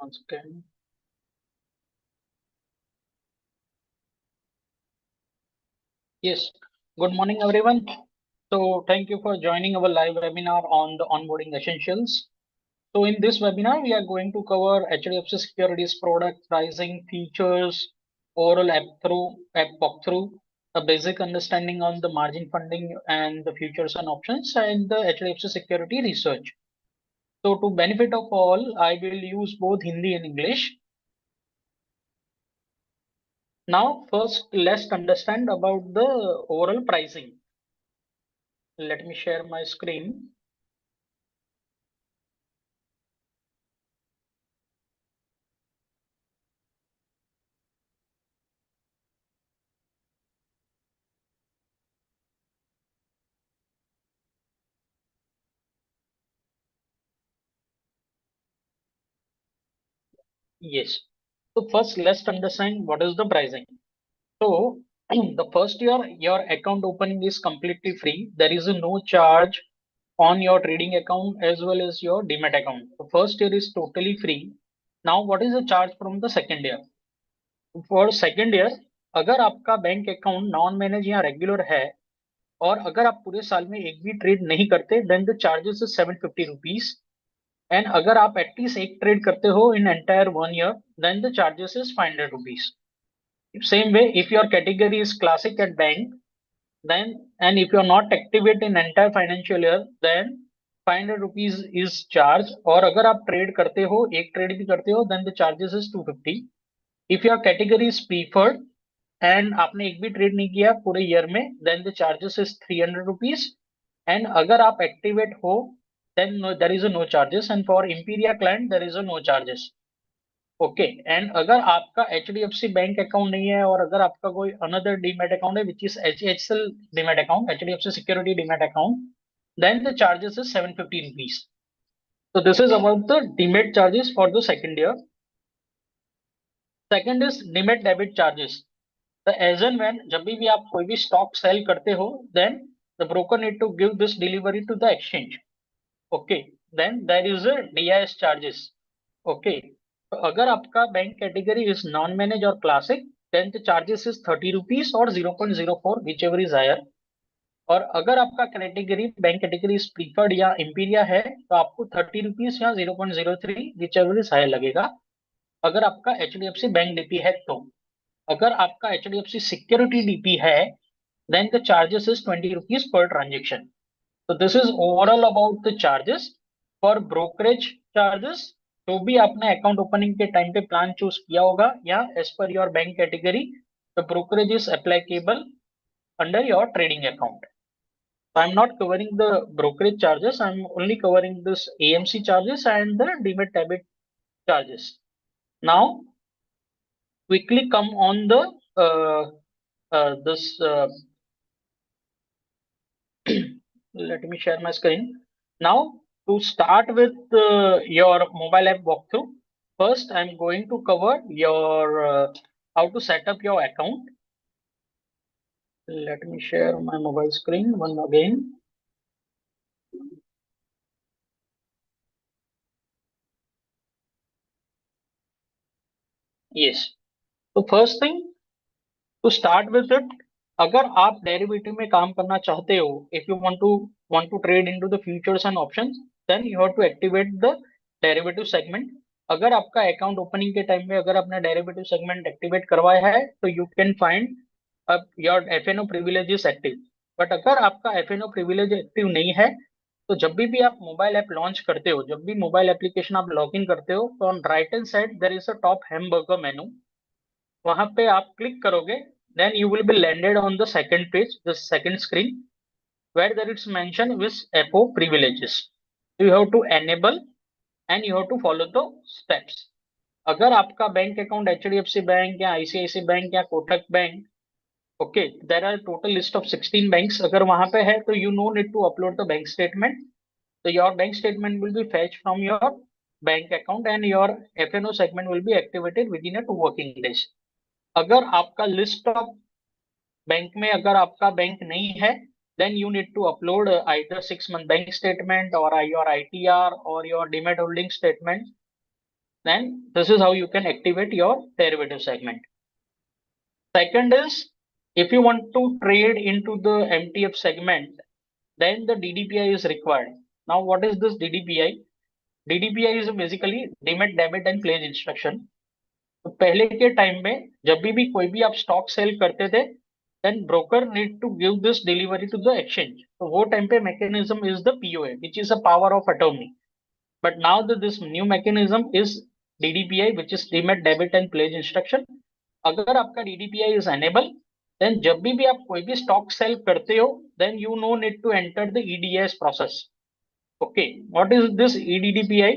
Once again. Yes. Good morning, everyone. So, thank you for joining our live webinar on the onboarding essentials. So, in this webinar, we are going to cover HDFC Securities product pricing, features, overall app walkthrough, a basic understanding on the margin funding and the futures and options, and the HDFC Security research. So, to benefit of all, I will use both Hindi and English. Now, first, let's understand about the overall pricing. Let me share my screen. Yes. So first, let's understand what is the pricing. So the first year, your account opening is completely free. There is no charge on your trading account as well as your demat account. The first year is totally free. Now, what is the charge from the second year? For second year, अगर आपका bank account non manage या regular है और अगर आप पूरे साल में एक भी ट्रेड नहीं करते, then the charges is 750 rupees. And अगर आप एटलीस्ट एक ट्रेड करते हो in entire 1 year, then the charges is 500 rupees. Same way, if your category is classic at bank, then and if you're not activate in entire financial year, then 500 rupees is charge. और अगर आप trade करते हो, एक trade भी करते हो, then the charges is 250. If your category is preferred and आपने एक भी ट्रेड नहीं किया पूरे ईयर में, then the charges is 300 rupees. And अगर आप एक्टिवेट हो, then there is a no charges. And for Imperia client, there is a no charges. Okay. And अगर आपका HDFC बैंक अकाउंट नहीं है और अगर आपका कोई अनदर डीमैट अकाउंट है which is HHL demat account, HDFC security demat account, then the charges is 750 rupees. So this is about the demat charges for the second year. Second is demat debit charges. The as and when जब भी आप कोई भी stock cell करते हो, then the broker need to give this delivery to the exchange. Okay. Then there is a DIS charges. Okay. तो अगर आपका bank category is non manage और classic, then the charges is 30 rupees और 0.04 whichever is higher. और अगर आपका category bank category is preferred या Imperia है, तो आपको 30 रुपीज या 0.03 विच एवर इज हायर लगेगा. अगर आपका HDFC बैंक डीपी है तो. अगर आपका HDFC सिक्योरिटी डीपी है, then the charges is 20 rupees per transaction. तो this is overall about the charges. For brokerage charges, जो भी आपने अकाउंट ओपनिंग के टाइम पे प्लान चूज किया होगा या as per your bank category, the brokerage is applicable under your trading account. So I'm not covering the brokerage charges. I'm only covering this AMC charges and the demat debit charges. Now, quickly come on the this. Let me share my screen. Now, to start with your mobile app walkthrough, first I'm going to cover your how to set up your account. Let me share my mobile screen once again. Yes. So first thing, to start with it, अगर आप derivative में काम करना चाहते हो, if you want to trade into the futures and options, then you have to activate the derivative segment. अगर आपका account opening के टाइम में अगर आपने डेरिवेटिव सेगमेंट एक्टिवेट करवाया है, तो you can find your FNO privilege is active. But अगर आपका FNO privilege एक्टिव नहीं है, तो जब भी आप मोबाइल ऐप लॉन्च करते हो, जब भी मोबाइल एप्लीकेशन आप लॉग इन करते हो, तो on right hand side there is a top hamburger menu. वहां पे आप क्लिक करोगे, then you will be landed on the second page, the second screen, where there is mentioned with FO privileges. You have to enable and you have to follow the steps. अगर आपका bank account HDFC bank या ICICI bank या Kotak bank, okay, there are total list of 16 banks, अगर वहां पे है तो you no need to upload the bank statement. So your bank statement will be fetched from your bank account and your FNO segment will be activated within a 2 working days. अगर आपका list of bank में अगर आपका bank नहीं है, then you need to upload either 6 month bank statement or your ITR or your demat holding statement. then this is how you can activate your derivative segment. Second is, if you want to trade into the MTF segment, then the DDPI is required. Now, what is this DDPI? DDPI is basically Demat Debit and Pledge Instruction. तो पहले के time में जब भी कोई भी आप stock cell करते थे, then broker need to give this delivery to the exchange. तो वो टाइम पे mechanism is the POA, which is a power of attorney. But now this new mechanism is DDPI, which is Demat Debit and Pledge Instruction. अगर आपका DDPI is enable, then जब भी आप कोई भी स्टॉक सेल करते हो, then you no need to enter the EDS process. Okay, what is this EDDPI?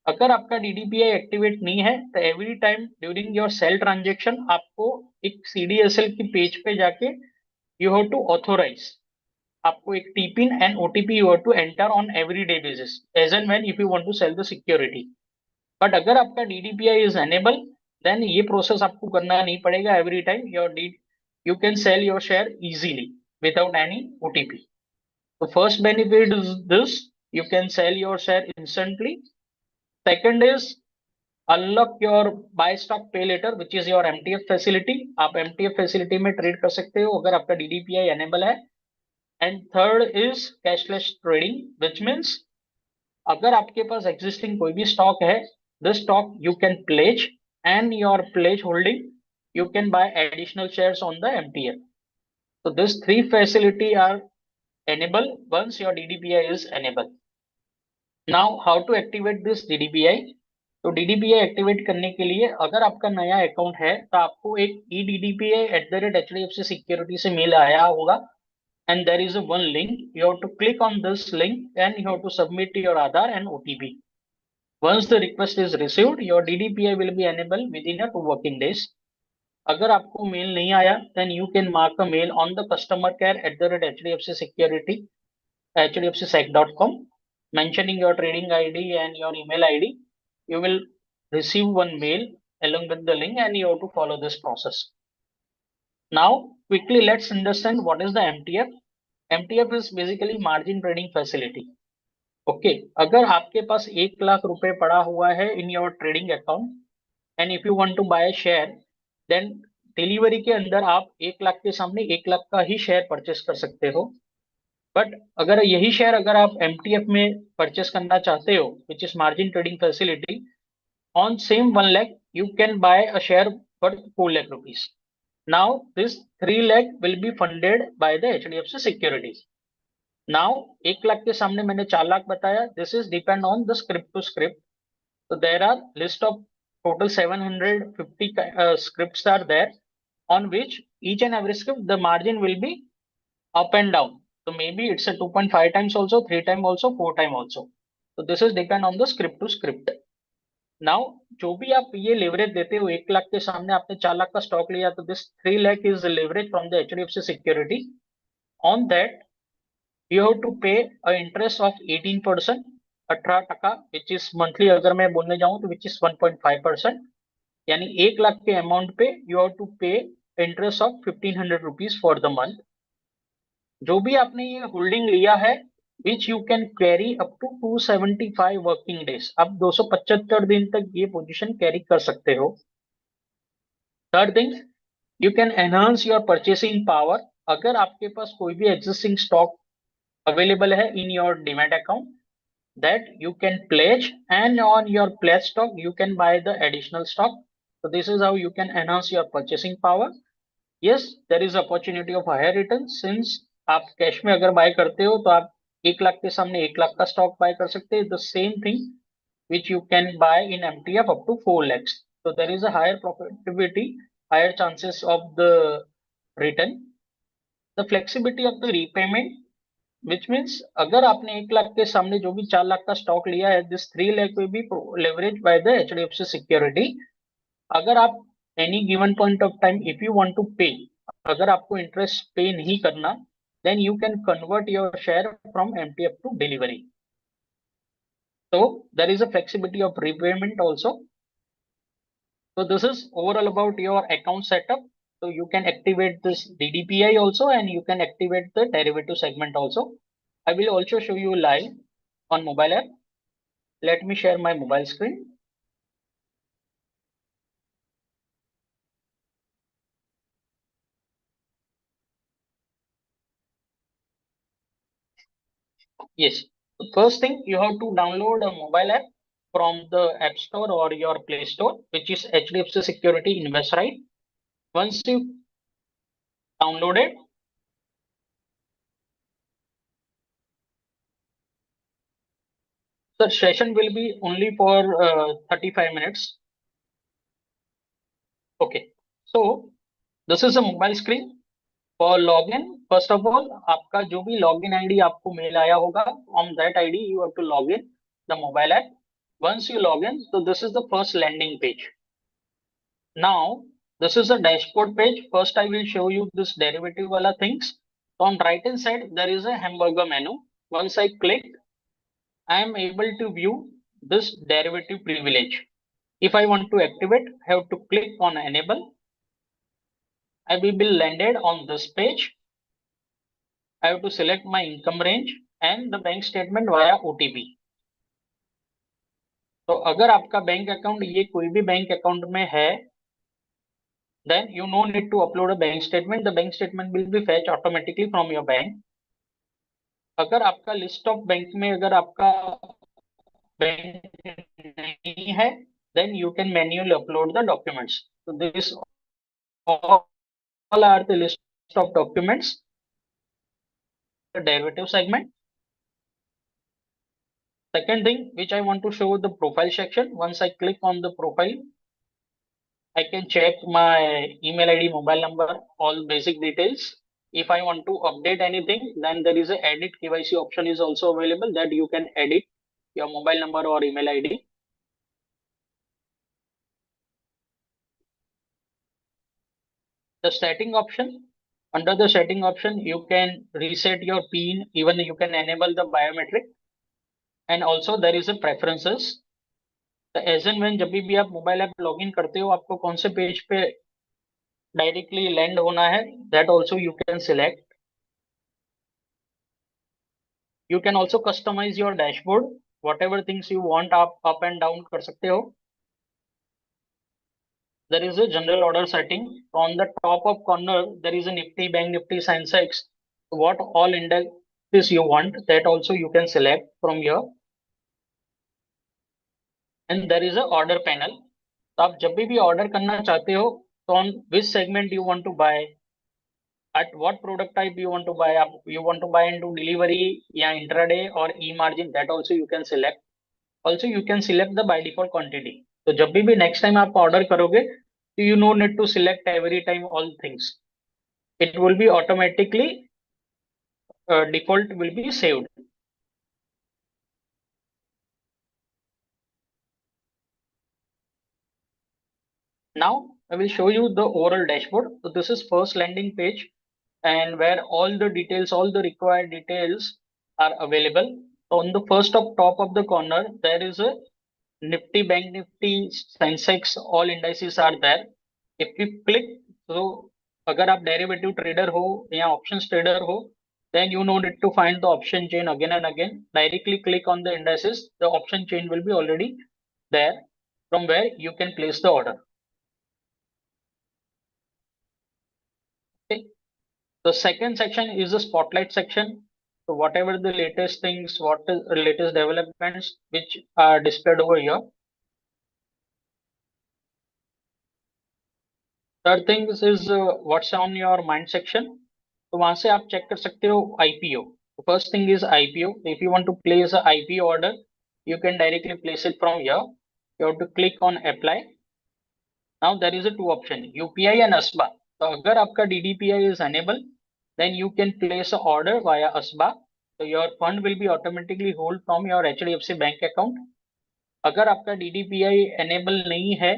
अगर आपका DDPI एक्टिवेट नहीं है तो every time during your sale transaction आपको एक CDSL की पेज पे जाके यू हैव टू ऑथोराइज, आपको एक TPIN and OTP you have to enter on every day basis as and when if you want to sell the security. But अगर आपका DDPI इज एनेबल, देन ये प्रोसेस आपको करना नहीं पड़ेगा. Every time you can sell your share easily without any OTP. The first benefit is this: you can sell your share instantly. Second is unlock your buy stock pay later, which is your MTF facility. आप MTF facility में trade कर सकते हो अगर आपका DDPI enable है. And third is cashless trading, which means अगर आपके पास existing कोई भी stock है, this stock you can pledge and your pledge holding you can buy additional shares on the MTF. So these three facility are enable once your DDPI is enabled. Now how to activate this DDPI? तो DDPI activate करने के लिए अगर आपका नया account है तो आपको एक EDDPI@HDFC Security से मेल आया होगा, and there is a one link. You have to click on this link and you have to submit your Aadhaar and OTP. Once the request is received, your DDPI will be enabled within 2 working days. अगर आपको mail नहीं आया, then you can mark a mail on the customer care@HDFC Security HDFCSec.com, mentioning your trading ID and your email ID. You will receive one mail along with the link and you have to follow this process. Now, quickly let's understand what is the MTF. MTF is basically margin trading facility. Okay, अगर आपके पास 1 लाख रुपए पड़ा हुआ है in your trading account and if you want to buy a share, then delivery के अंदर आप 1 लाख के सामने 1 लाख का ही शेयर परचेस कर सकते हो. बट अगर यही शेयर अगर आप MTF में परचेस करना चाहते हो, which is margin trading facility, on same 1 lakh you can buy a share for 4 lakh rupees. Now this 3 lakh will be funded by the HDFC Securities. Now 1 lakh के सामने मैंने 4 लाख बताया. This is depend on the script to script. So there are list of total 750 scripts are there, on which each and every script the margin will be up and down. So maybe it's a 2.5 times also, 3 times also, 4 times also. So this is depend on the script to script. Now जो भी आप ये leverage देते हो, 1 लाख के सामने आपने 4 लाख का स्टॉक लिया, तो this 3 lakh is leverage from the HDFC Security. On that you have to pay a interest of 18%, 18%, which is monthly. अगर मैं बोलने जाऊं तो which is 1.5%, यानी 1 लाख के अमाउंट पे you have to pay interest of 1500 rupees for the month. जो भी आपने ये होल्डिंग लिया है, which you can carry up to 275 working days, आप 275 दिन तक ये पोजीशन कैरी कर सकते हो. Third thing, you can enhance your purchasing power. अगर आपके पास कोई भी एग्जिस्टिंग स्टॉक अवेलेबल है in your demat account, that you can pledge, and on your pledge stock you can buy the additional stock. So this is how you can enhance your purchasing power. Yes, there is opportunity of higher return, since आप cash में अगर bye करते हो तो आप 1 लाख के सामने 1 लाख का स्टॉक बाय कर सकते हैं. The same thing which you can buy in MTF up to 4 lakhs. So there is a higher profitability, higher chances of the return. The flexibility of the repayment, which means अगर आपने 1 लाख के सामने जो भी 4 लाख का स्टॉक लिया है, this 3 lakh will be leveraged by the HDFC Security. अगर आप any given point of time if you want to pay, अगर आपको इंटरेस्ट पे नहीं करना, then you can convert your share from MTF to delivery. So there is a flexibility of repayment also. So this is overall about your account setup. So you can activate this DDPI also, and you can activate the derivative segment also. I will also show you live on mobile app. Let me share my mobile screen. Yes. The first thing, you have to download a mobile app from the App Store or your Play Store, which is HDFC Security Invest, right? Once you download it, the session will be only for 35 minutes. Okay. So this is a mobile screen. For login, first of all, आपका जो भी login ID आपको mail आया होगा, on that ID you have to log in the mobile app. Once you log in, so this is the first landing page. Now, this is a dashboard page. First, I will show you this derivative wala things. So on right hand side, there is a hamburger menu. Once I click, I am able to view this derivative privilege. If I want to activate, I have to click on enable. I will be landed on this page. I have to select my income range and the bank statement via OTP. तो अगर आपका bank account ये कोई भी bank account में है, then you no need to upload a bank statement. The bank statement will be fetched automatically from your bank. अगर आपका लिस्ट ऑफ बैंक में अगर आपका बैंक नहीं है, then you can manually upload the documents. So this all are the list of documents. The derivative segment. Second thing which I want to show the profile section. Once I click on the profile, I can check my email ID, mobile number, all basic details. If I want to update anything, then there is a edit KYC option is also available that you can edit your mobile number or email ID. The setting option, under the setting option, you can reset your PIN, even you can enable the biometric. And also there is a preferences. As and when जब भी आप mobile app login करते हो, आपको कौन से page पे directly land होना है, that also you can select. You can also customize your dashboard. Whatever things you want, आप up and down कर सकते हो. There is a general order setting. On the top of corner, there is a Nifty, Bank Nifty, Sensex. What all indexes you want, that also you can select from here. And there is a order panel. तो आप जब भी order करना चाहते हो, तो on which segment you want to buy, at what product type you want to buy, you want to buy into delivery, या intraday or e-margin, that also you can select. Also you can select the by default quantity. तो जब भी next time आप order करोगे, so you no need to select every time all things. It will be automatically default will be saved. Now I will show you the overall dashboard. So this is first landing page, and where all the details, all the required details are available. On the first of top of the corner, there is a Nifty, Bank Nifty, Sensex, all indices are there. If you click, so अगर आप derivative trader हो या options trader हो, then you no need to find the option chain again and again. Directly click on the indices, the option chain will be already there, from where you can place the order. Okay. The second section is the spotlight section. So whatever the latest things, what is latest developments which are displayed over here. Third thing is what's on your mind section. तो वहां से आप check कर सकते हो IPO. The first thing is IPO. If you want to place a IPO order, you can directly place it from here. You have to click on apply. Now there is a two option, UPI and ASBA. तो अगर आपका DDPI is enabled, then you can place an order via ASBA. So your fund will be automatically hold from your HDFC bank account. अगर आपका DDPI enable नहीं है,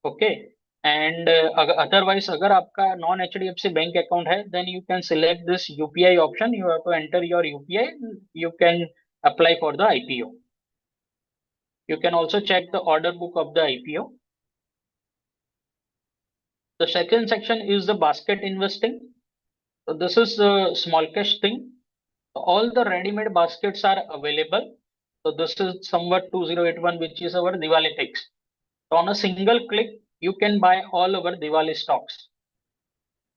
okay, and otherwise अगर आपका non HDFC bank account है, then you can select this UPI option. You have to enter your UPI. You can apply for the IPO. You can also check the order book of the IPO. The second section is the basket investing. So this is a small cash thing. All the ready-made baskets are available. So this is somewhat 2081, which is our Diwali picks. So on a single click, you can buy all our Diwali stocks.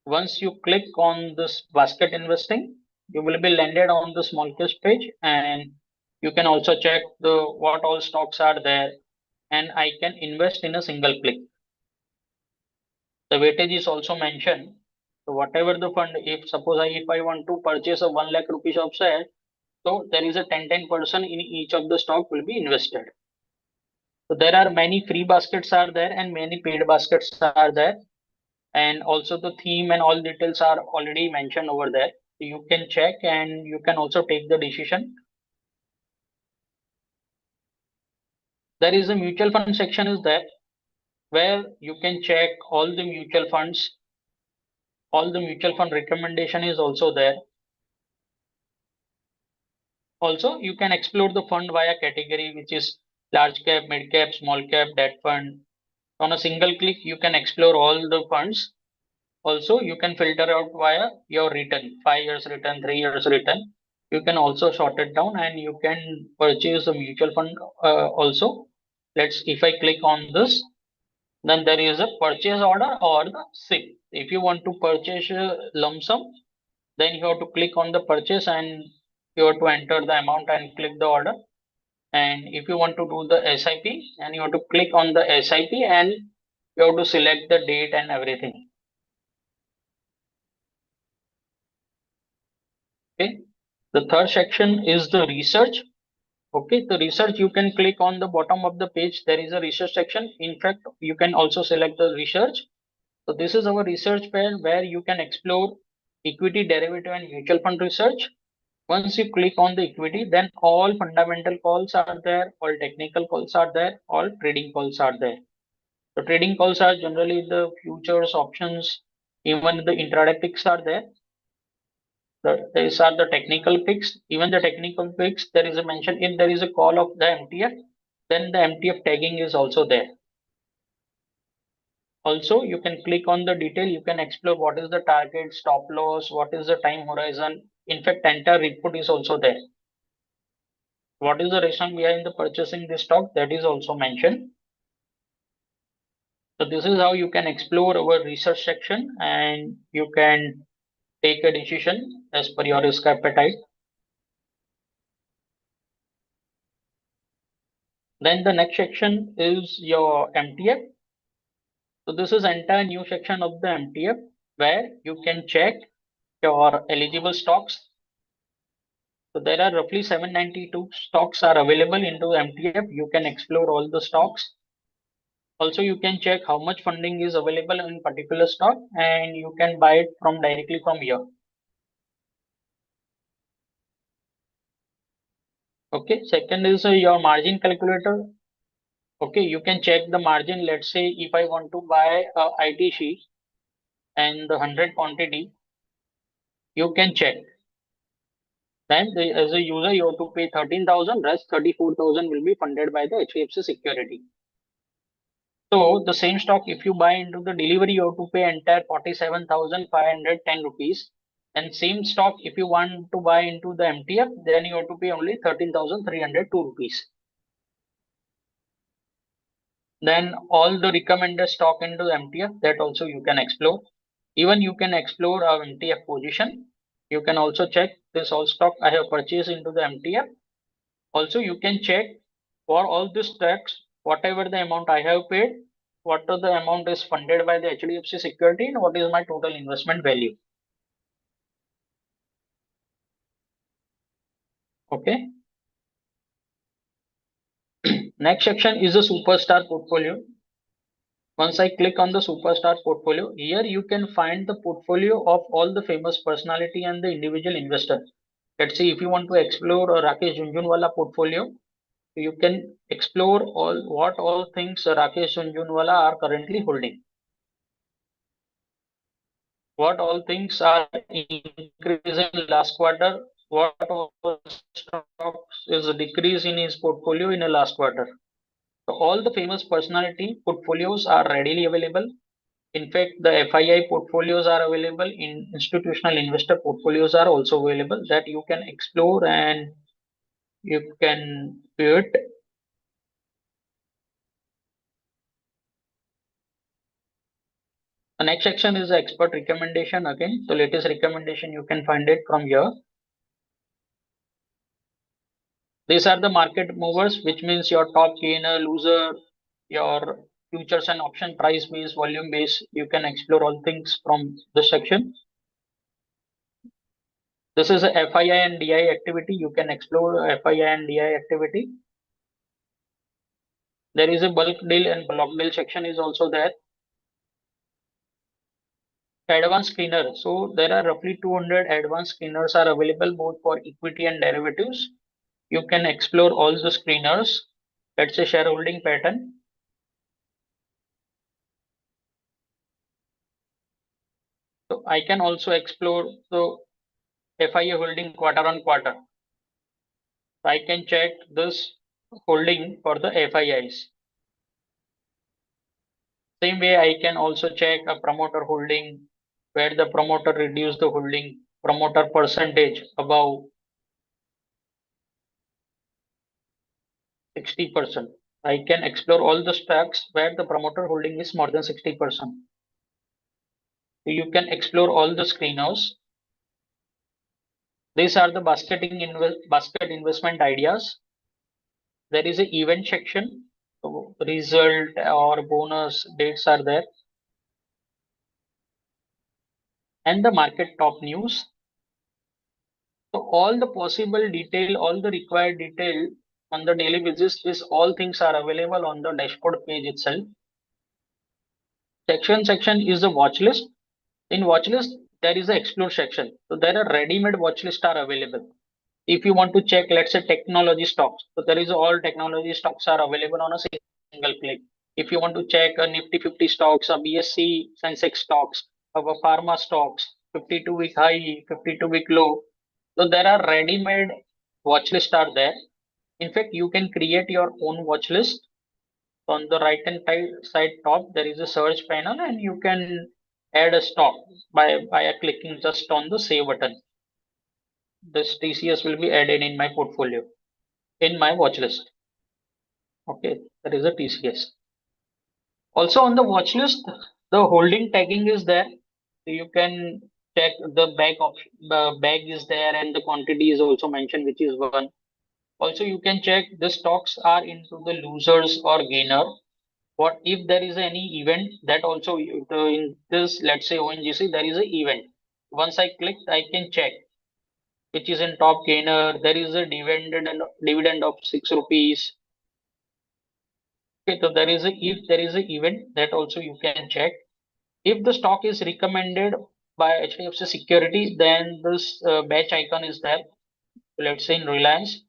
Once you click on this basket investing, you will be landed on the small caps page, and you can also check the what all stocks are there, and I can invest in a single click. The weightage is also mentioned. So whatever the fund, if suppose if I want to purchase a 1 lakh rupees of share, so there is a 10% in each of the stock will be invested. So there are many free baskets are there and many paid baskets are there, and also the theme and all details are already mentioned over there. So you can check and you can also take the decision. There is a mutual fund section is there, where you can check all the mutual funds. All the mutual fund recommendation is also there. Also, you can explore the fund via category, which is large cap, mid cap, small cap, debt fund. On a single click, you can explore all the funds. Also, you can filter out via your return, 5 years return, 3 years return. You can also sort it down and you can purchase a mutual fund also. If I click on this, then there is a purchase order or the SIP. If you want to purchase a lump sum, then you have to click on the purchase and you have to enter the amount and click the order. And if you want to do the SIP, and you have to click on the SIP and you have to select the date and everything. Okay. The third section is the research. Okay, the research, you can click on the bottom of the page. There is a research section. In fact, you can also select the research. So this is our research page where you can explore equity, derivative, and mutual fund research. Once you click on the equity, then all fundamental calls are there, all technical calls are there, all trading calls are there. The trading calls are generally the futures, options, even the intraday picks are there. These are the technical picks. Even the technical picks, there is a mention if there is a call of the MTF, then the MTF tagging is also there. Also, you can click on the detail. You can explore what is the target, stop loss, what is the time horizon. In fact, entire report is also there. What is the reason behind the purchasing this stock, that is also mentioned. So this is how you can explore our research section and you can take a decision as per your risk appetite. Then the next section is your MTF. So this is entire new section of the MTF where you can check your eligible stocks. So there are roughly 792 stocks are available into MTF. You can explore all the stocks. Also, you can check how much funding is available in particular stock and you can buy it from directly from here. Okay, second is your margin calculator. Okay, you can check the margin. Let's say if I want to buy a ITC and the 100 quantity, you can check. Then as a user, you have to pay 13,000, rest 34,000 will be funded by the HDFC Security. So the same stock, if you buy into the delivery, you have to pay entire 47,510 rupees. And same stock, if you want to buy into the MTF, then you have to pay only 13,302 rupees. Then all the recommended stock into the MTF, that also you can explore. Even you can explore our MTF position. You can also check this all stock I have purchased into the MTF. Also, you can check for all these stocks, whatever the amount I have paid, what are the amount is funded by the HDFC security, and what is my total investment value. Okay. Next section is a superstar portfolio. Once I click on the superstar portfolio, here you can find the portfolio of all the famous personality and the individual investor. Let's say if you want to explore a Rakesh Jhunjhunwala portfolio, you can explore what all things Rakesh Jhunjhunwala are currently holding. What all things are increasing last quarter, what all stocks is a decrease in his portfolio in the last quarter. So all the famous personality portfolios are readily available. In fact, the FII portfolios are available, in institutional investor portfolios are also available that you can explore and you can view it. The next section is the expert recommendation again. The latest recommendation you can find it from here. These are the market movers, which means your top gainer, loser, your futures and option price base, volume base. You can explore all things from this section. This is a FII and DI activity. You can explore FII and DI activity. There is a bulk deal and block deal section is also there. Advanced screener. So there are roughly 200 advanced screeners are available both for equity and derivatives. You can explore all the screeners. Let's say shareholding pattern. So I can also explore the FIA holding quarter on quarter. I can check this holding for the FIIs. Same way I can also check a promoter holding where the promoter reduced the holding promoter percentage above 60%. I can explore all the stocks where the promoter holding is more than 60%. You can explore all the screeners. These are the basket investment ideas. There is a event section. So result or bonus dates are there. And the market top news. So all the possible detail, all the required detail on the daily basis, this all things are available on the dashboard page itself. Section is a watch list. In watch list, there is a explore section. So there are ready-made watch lists are available. If you want to check, let's say technology stocks, so there is all technology stocks are available on a single click. If you want to check a Nifty 50 stocks, a BSC Sensex stocks, of a pharma stocks, 52-week high, 52-week low, so there are ready-made watch lists are there. In fact, you can create your own watch list. On the right hand side top, there is a search panel and you can add a stock by clicking just on the save button. This TCS will be added in my portfolio, in my watch list. Okay, there is a TCS. Also on the watch list, the holding tagging is there. So you can check the bag option, the bag is there and the quantity is also mentioned, which is one. Also, you can check the stocks are into the losers or gainer. What if there is any event that also in this, let's say ONGC, there is an event. Once I click, I can check which is in top gainer. There is a dividend of 6 rupees. Okay, so there is a if there is an event that also you can check. If the stock is recommended by HDFC Security, then this batch icon is there. Let's say in Reliance,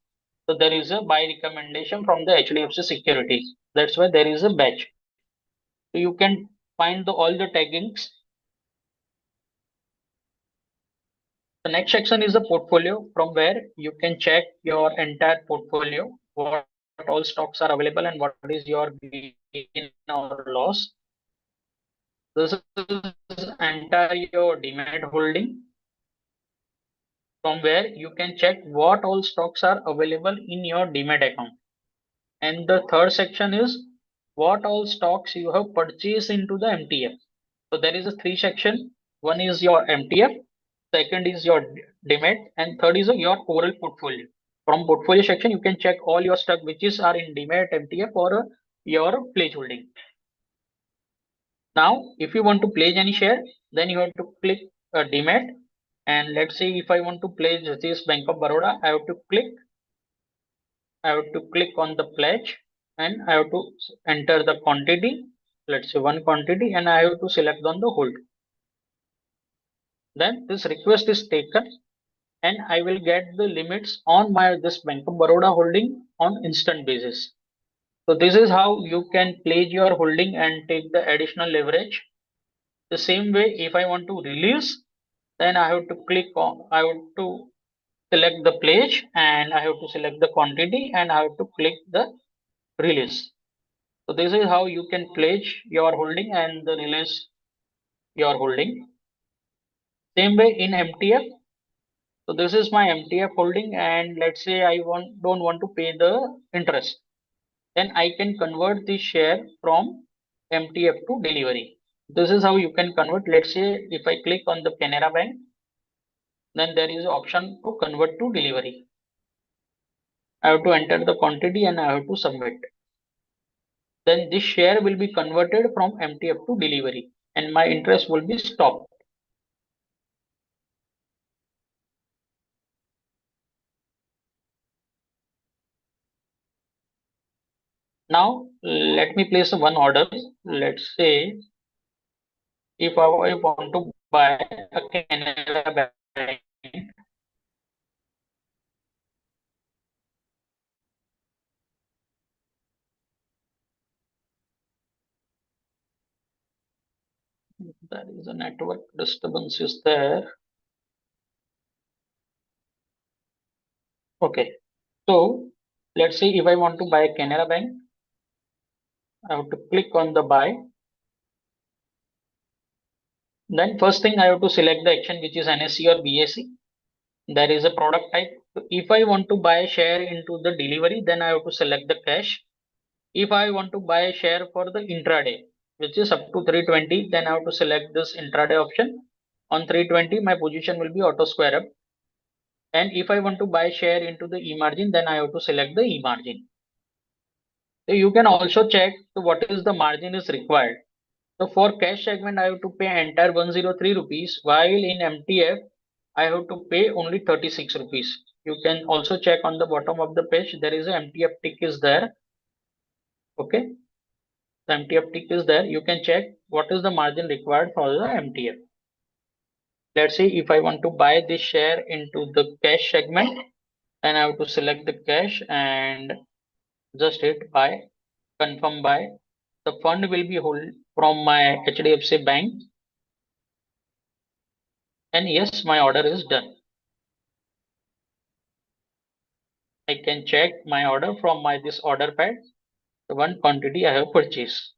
so there is a buy recommendation from the HDFC Securities. That's why there is a batch. So you can find all the taggings. The next section is the portfolio, from where you can check your entire portfolio, what all stocks are available and what is your gain or loss. This is entire your demat holding, from where you can check what all stocks are available in your demat account. And the third section is what all stocks you have purchased into the MTF. So there is a three section. One is your MTF, second is your demat, and third is your overall portfolio. From portfolio section, you can check all your stock which is are in demat, MTF, or your pledge holding. Now, if you want to pledge any share, then you have to click demat. And let's say if I want to pledge this Bank of Baroda, I have to click on the pledge and I have to enter the quantity. Let's say one quantity, and I have to select on the hold. Then this request is taken and I will get the limits on my this Bank of Baroda holding on instant basis. So this is how you can pledge your holding and take the additional leverage. The same way, if I want to release, then I have to select the pledge and I have to select the quantity and I have to click the release. So this is how you can pledge your holding and the release your holding. Same way in MTF. So this is my MTF holding, and let's say I don't want to pay the interest. Then I can convert the share from MTF to delivery. This is how you can convert. Let's say if I click on the Canara Bank, then there is an option to convert to delivery. I have to enter the quantity and I have to submit. Then this share will be converted from MTF to delivery and my interest will be stopped. Now let me place one order. Let's say if I want to buy a Canada Bank, there is a network disturbance is there. Okay, so let's say if I want to buy Canada Bank, I have to click on the buy. Then first thing I have to select the action which is NSE or BSE. There is a product type. So if I want to buy a share into the delivery, then I have to select the cash. If I want to buy a share for the intraday, which is up to 320, then I have to select this intraday option. On 320, my position will be auto square up. And if I want to buy share into the E margin, then I have to select the E margin. So you can also check what is the margin is required. So for cash segment, I have to pay entire 103 rupees, while in MTF, I have to pay only 36 rupees. You can also check on the bottom of the page, there is a MTF tick is there. Okay, the MTF tick is there. You can check what is the margin required for the MTF. Let's say if I want to buy this share into the cash segment, then I have to select the cash and just hit buy, confirm buy. The fund will be held from my HDFC bank. And yes, my order is done. I can check my order from my this order pad, the one quantity I have purchased.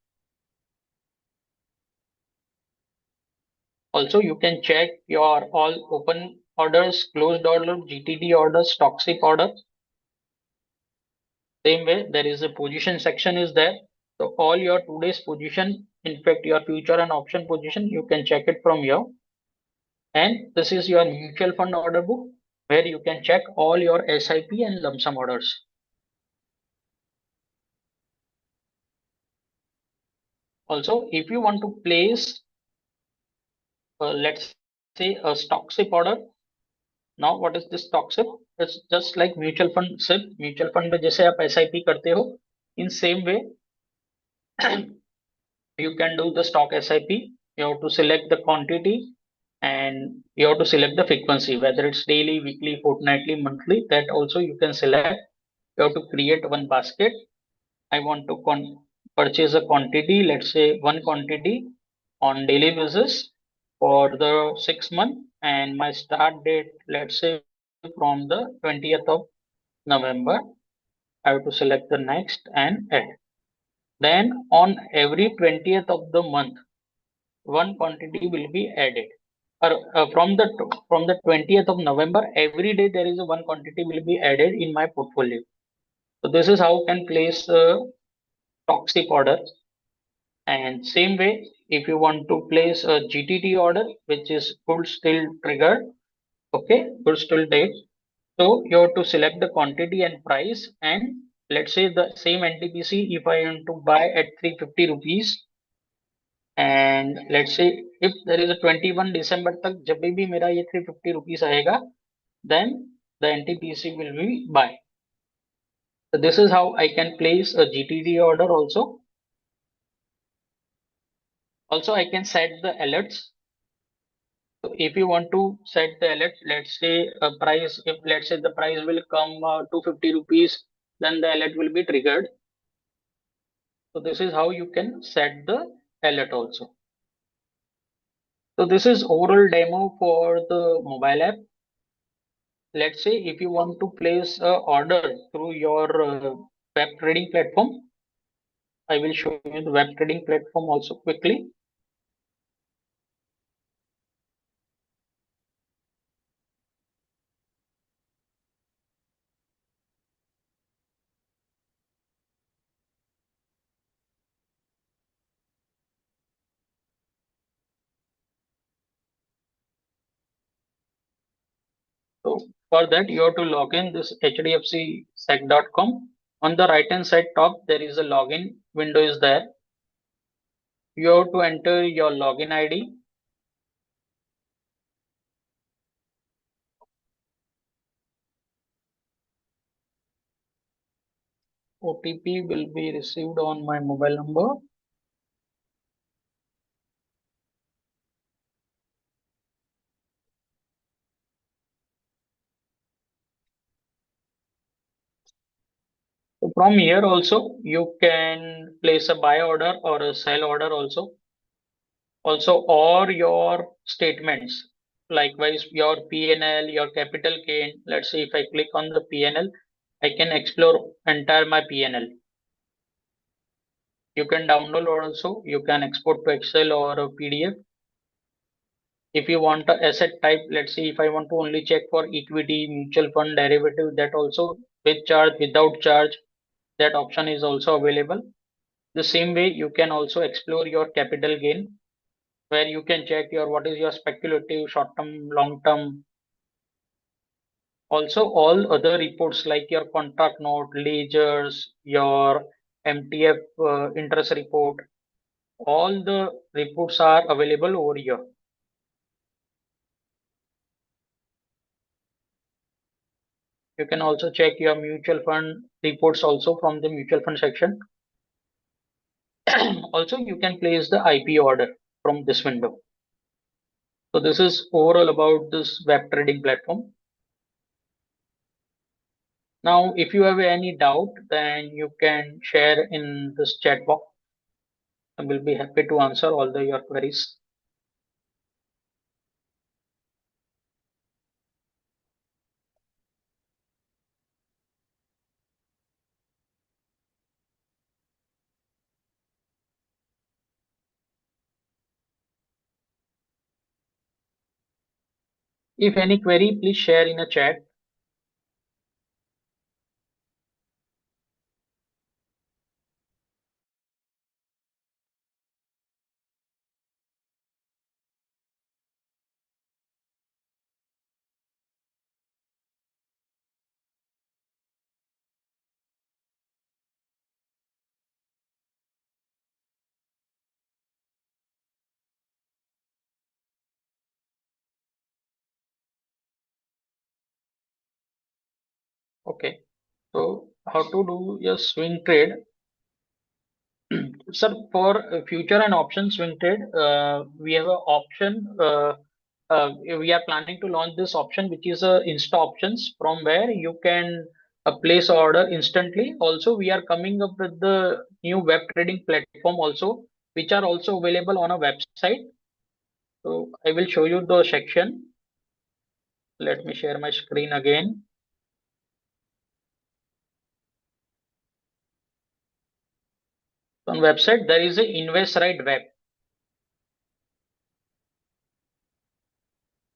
Also, you can check your all open orders, closed order, GTD order, stock ship order. Same way, there is a position section is there. So all your today's position, in fact, your future and option position, you can check it from here. And this is your mutual fund order book where you can check all your SIP and lump sum orders. Also, if you want to place, let's say a stock ship order. Now, what is this stock SIP? It's just like mutual fund SIP. Mutual fund में जैसे आप SIP करते हो, in same way, you can do the stock SIP. You have to select the quantity and you have to select the frequency, whether it's daily, weekly, fortnightly, monthly. That also you can select. You have to create one basket. I want to purchase a quantity, let's say one quantity on daily basis for the 6 month, and my start date, let's say from the 20th of November. I have to select the next and add. Then on every 20th of the month, one quantity will be added. Or from the 20th of November, every day there is a one quantity will be added in my portfolio. So this is how can place a toxic order. And same way, if you want to place a GTT order, which is good still triggered, okay, good still date. So you have to select the quantity and price. And let's say the same NTPC, if I want to buy at 350 rupees, and let's say if there is a 21 December तक जब भी मेरा ये 350 rupees आएगा, then the NTPC will be buy. So this is how I can place a GTD order also. Also, I can set the alerts. So if you want to set the alert, let's say a price, if let's say the price will come 250 rupees, then the alert will be triggered. So this is how you can set the alert also. So this is overall demo for the mobile app. Let's say if you want to place a order through your web trading platform, I will show you the web trading platform also quickly. So For that, you have to log in this hdfcsec.com. On the right hand side top, there is a login window is there. You have to enter your login ID. OTP will be received on my mobile number. So from here also, you can place a buy order or a sell order also. Also, or your statements, likewise your PNL, your capital gain. Let's say if I click on the PNL, I can explore entire my PNL. You can download also, you can export to Excel or a PDF. If you want a asset type, let's say if I want to only check for equity, mutual fund, derivative, that also with charge, without charge, that option is also available. The same way you can also explore your capital gain, where you can check your what is your speculative, short term, long term. Also all other reports like your contract note, ledgers, your MTF interest report, all the reports are available over here. You can also check your mutual fund reports also from the mutual fund section. Also, you can place the IP order from this window. So this is overall about this web trading platform. Now, if you have any doubt, then you can share in this chat box. I will be happy to answer all your queries. If any query, please share in a chat. Okay. So how to do your swing trade? Sir, for future and option swing trade, we have an option. We are planning to launch this option, which is a Insta options, from where you can place order instantly. Also, we are coming up with the new web trading platform also, which are also available on a website. So I will show you the section. Let me share my screen again. On website, there is a Invest Right web.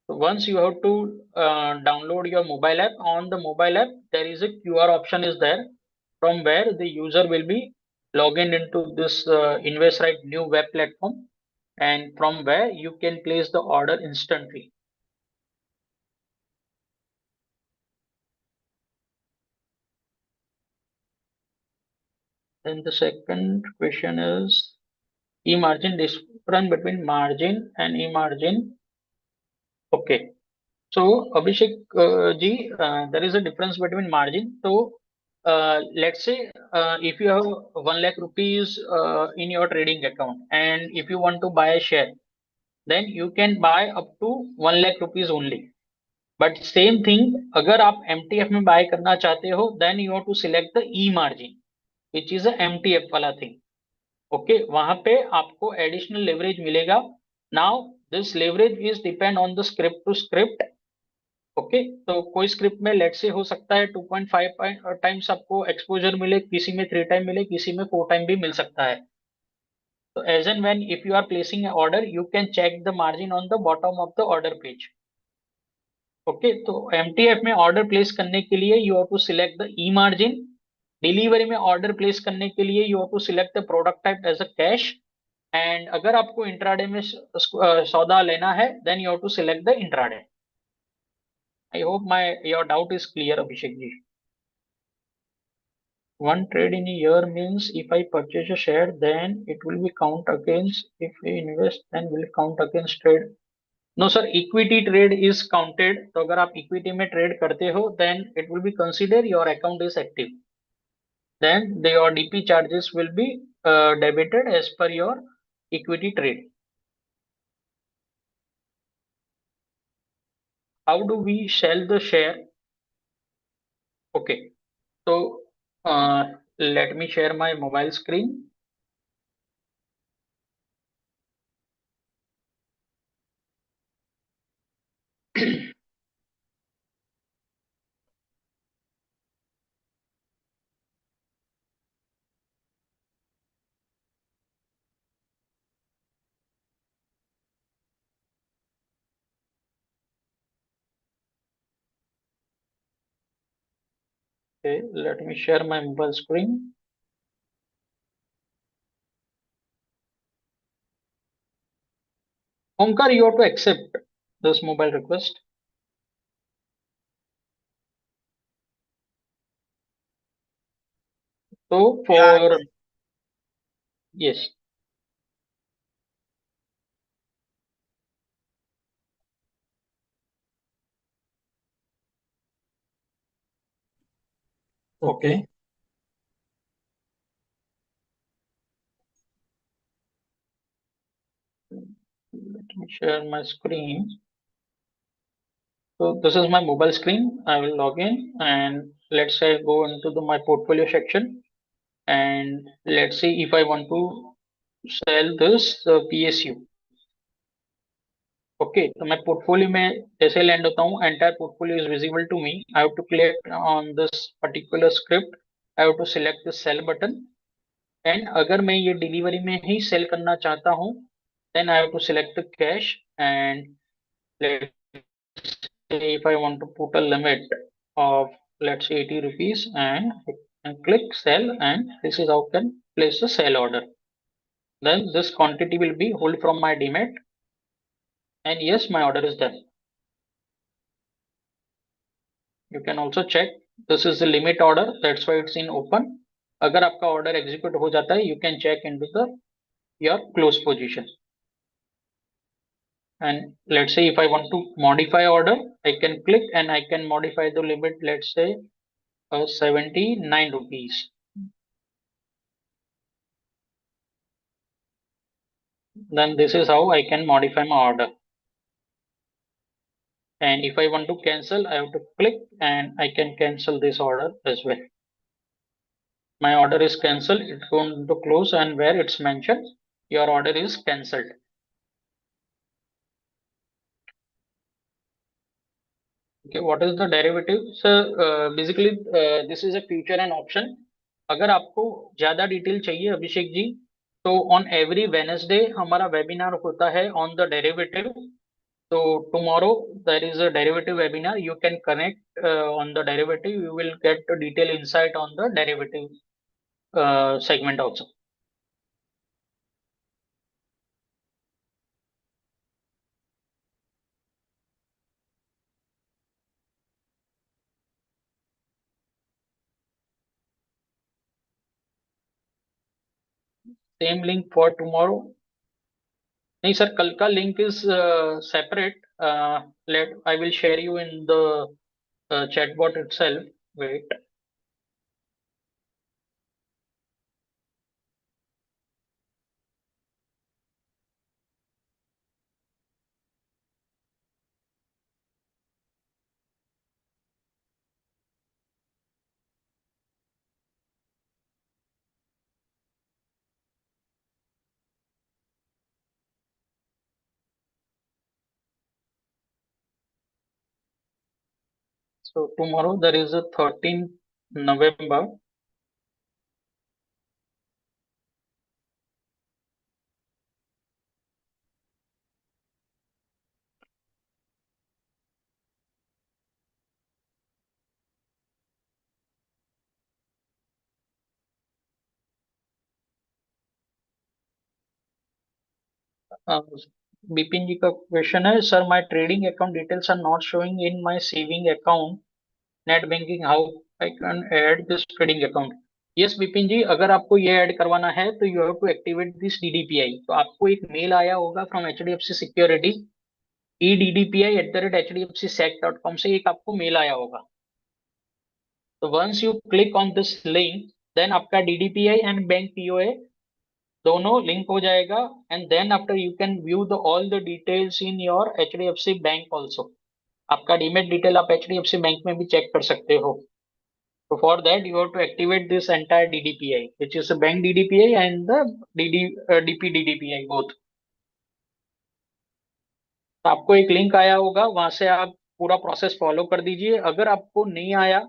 So once you have to download your mobile app. On the mobile app, there is a QR option is there, from where the user will be logged into this Invest Right new web platform, and from where you can place the order instantly. Then the second question is e-margin, difference between margin and e-margin. Okay. So Abhishek ji, there is a difference between margin. So let's say if you have 1 lakh rupees in your trading account, and if you want to buy a share, then you can buy up to 1 lakh rupees only. But same thing, अगर आप MTF में buy करना चाहते हो, then you have to select the E margin, which is a MTF वाला thing. Okay, वहां पे आपको additional leverage मिलेगा. Now this leverage is depend on the script to script. Okay, तो कोई स्क्रिप्ट में लेट से हो सकता है 2.5 टाइम्स आपको एक्सपोजर मिले, किसी में 3 टाइम मिले, किसी में 4 टाइम भी मिल सकता है. तो as and when if you are placing a order, you can check the margin on the bottom of the order page. Okay, तो एमटीएफ में ऑर्डर प्लेस करने के लिए you have to select the e margin. Delivery में order place करने के लिए you have to select the product type as a cash. And अगर आपको इंट्राडे में सौदा लेना है, then you have to select the intraday. I hope your doubt is clear, Abhishek ji. One trade in a year means if I purchase a share, then it will be count against. If we invest, then will count against trade. No sir, equity trade is counted. तो अगर आप equity में trade करते हो, then it will be considered your account is active. Then your DP charges will be debited as per your equity trade. How do we sell the share? Okay, so let me share my mobile screen. Okay, let me share my mobile screen. Omkar, you have to accept this mobile request. So Yeah, I for can. yes, okay. Okay. Let me share my screen. So this is my mobile screen. I will log in and let's say go into my portfolio section and let's see if I want to sell this PSU. Okay, तो मैं portfolio में जैसे land होता हूँ, entire portfolio is visible to me. I have to click on this particular script. I have to select the sell button. And अगर मैं ये delivery में ही sell करना चाहता हूँ, then I have to select the cash and let's say if I want to put a limit of let's say 80 rupees and click sell and this is how I can place the sell order. Then this quantity will be hold from my demat and yes, my order is done. You can also check this is the limit order. That's why it's in open. अगर आपका order execute हो जाता है, you can check into the your close position. And let's say if I want to modify order, I can click and I can modify the limit. Let's say 79 rupees. Then this is how I can modify my order. And if I want to cancel, I have to click and I can cancel this order as well. My order is cancelled. It's going to close and where it's mentioned, your order is cancelled. Okay, what is the derivative? So basically this is a future and option. अगर आपको ज्यादा detail चाहिए अभिषेक जी, तो on every Wednesday हमारा webinar होता है on the derivative. So tomorrow there is a derivative webinar. You can connect on the derivative. You will get a detailed insight on the derivative segment also. Same link for tomorrow. नहीं sir, कल का link is separate. Let I will share you in the chatbot itself. Wait. So tomorrow there is a 13th November. Bipin ji का question है, sir my trading account details are not showing in my saving account net banking, how I can add this trading account. Yes Bipin ji, अगर आपको ये add करवाना है तो you have to activate this DDPI. तो आपको एक मेल आया होगा फ्रॉम एचडीएफसी सिक्योरिटी, eddpi@hdfcsec.com से एक आपको मेल आया होगा। तो once you click on this link, then आपका डीडीपीआई एंड बैंक पीओए दोनों लिंक हो जाएगा। And then after you can view the all the details in your HDFC bank also. आपका डीमेट डिटेल आप एचडीएफसी बैंक में भी check कर सकते हो। So for that, you have to activate this entire DDPI, which is a bank DDPI and the DP DDPI both. तो आपको एक लिंक आया होगा, वहां से आप पूरा प्रोसेस फॉलो कर दीजिए। अगर आपको नहीं आया,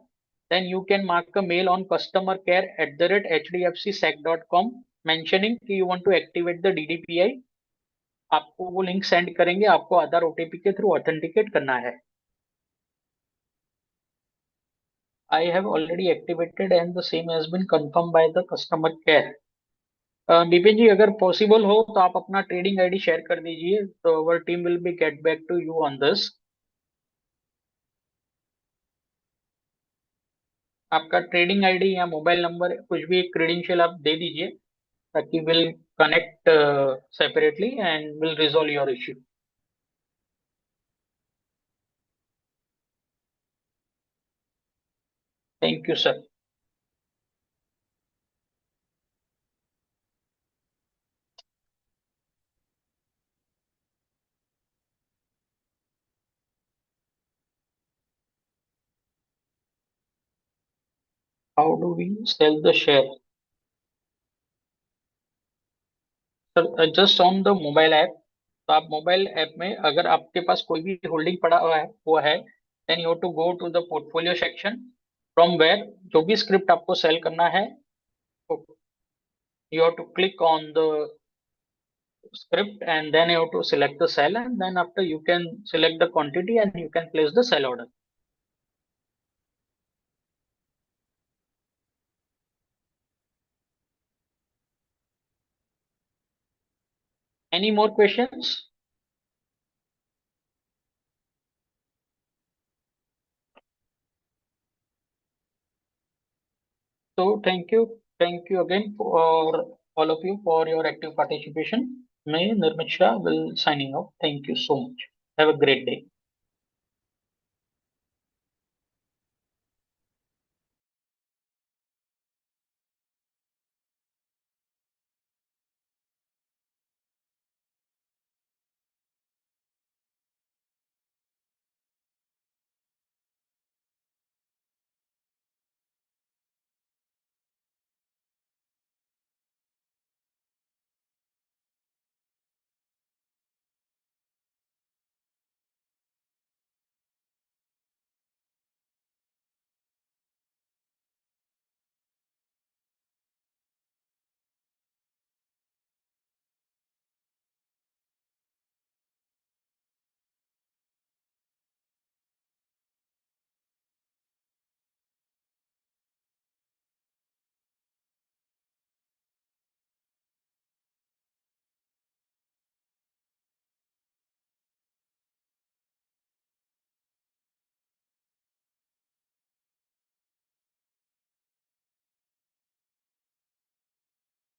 then you can mark a mail on customer care@hdfcsec.com mentioning कि you want to activate the DDPI. आपको वो लिंक सेंड करेंगे, आपको आधार ओटीपी के थ्रू ऑथेंटिकेट करना है। I have already activated and the same has been confirmed by the customer care. Bipin ji, अगर possible हो तो आप अपना ट्रेडिंग आईडी शेयर कर दीजिए, तो our team will be get back to you on this. आपका ट्रेडिंग आईडी या मोबाइल नंबर कुछ भी एक क्रेडेंशियल आप दे दीजिए, ताकि will connect separately and will resolve your issue. Thank you sir. How do we sell the share? Sir just on the mobile app. तो आप मोबाइल ऐप में अगर आपके पास कोई भी होल्डिंग पड़ा हुआ है, then you to go to the portfolio section, from where जो भी स्क्रिप्ट आपको सेल करना है, you have to click on the script and then you have to select the cell, and then after you can select the quantity and you can place the sell order. Any more questions? So thank you again for all of you for your active participation. May Nirmit Shah will signing off. Thank you so much. Have a great day.